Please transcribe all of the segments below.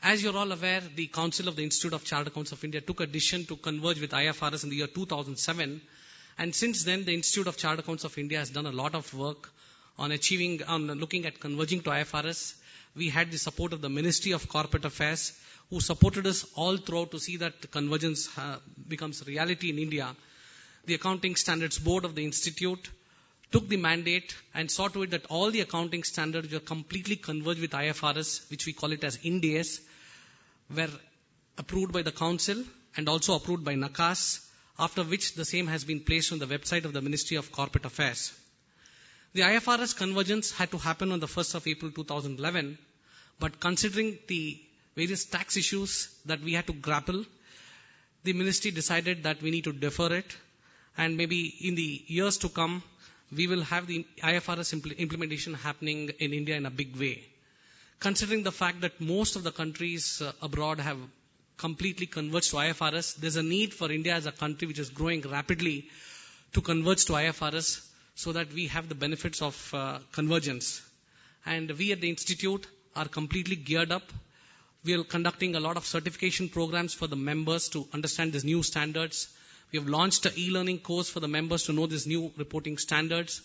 As you're all aware, the Council of the Institute of Chartered Accountants of India took a decision to converge with IFRS in the year 2007. And since then, the Institute of Chartered Accountants of India has done a lot of work on looking at converging to IFRS. We had the support of the Ministry of Corporate Affairs, who supported us all throughout to see that convergence becomes reality in India. The Accounting Standards Board of the Institute took the mandate and saw to it that all the accounting standards were completely converged with IFRS, which we call it as Ind AS, were approved by the Council and also approved by NACAS, after which the same has been placed on the website of the Ministry of Corporate Affairs. The IFRS convergence had to happen on the 1st of April 2011, but considering the various tax issues that we had to grapple, the Ministry decided that we need to defer it, and maybe in the years to come, we will have the IFRS implementation happening in India in a big way. Considering the fact that most of the countries abroad have completely converged to IFRS, there's a need for India as a country which is growing rapidly to converge to IFRS so that we have the benefits of convergence. And we at the Institute are completely geared up. We are conducting a lot of certification programs for the members to understand these new standards. We have launched an e-learning course for the members to know these new reporting standards.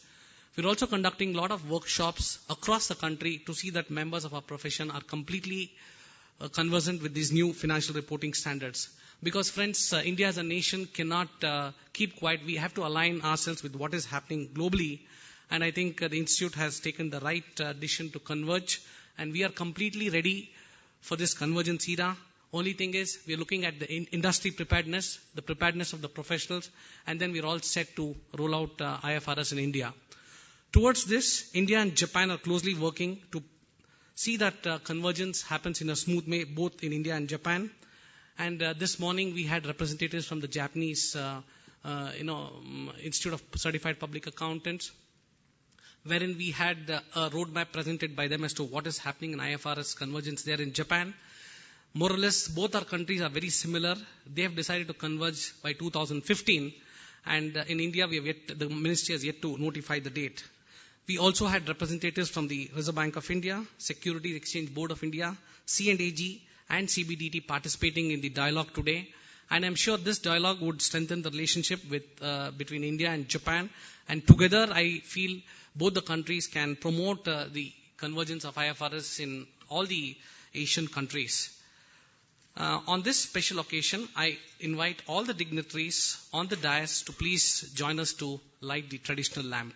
We're also conducting a lot of workshops across the country to see that members of our profession are completely conversant with these new financial reporting standards. Because friends, India as a nation cannot keep quiet. We have to align ourselves with what is happening globally. And I think the Institute has taken the right decision to converge. And we are completely ready for this convergence era. Only thing is, we are looking at the industry preparedness, the preparedness of the professionals, and then we're all set to roll out IFRS in India. Towards this, India and Japan are closely working to see that convergence happens in a smooth way, both in India and Japan. And this morning, we had representatives from the Japanese Institute of Certified Public Accountants, wherein we had a roadmap presented by them as to what is happening in IFRS convergence there in Japan. More or less, both our countries are very similar. They have decided to converge by 2015. And in India, the Ministry has yet to notify the date. We also had representatives from the Reserve Bank of India, Securities Exchange Board of India, C&AG, and CBDT participating in the dialogue today. And I'm sure this dialogue would strengthen the relationship between India and Japan. And together, I feel both the countries can promote the convergence of IFRS in all the Asian countries. On this special occasion, I invite all the dignitaries on the dais to please join us to light the traditional lamp.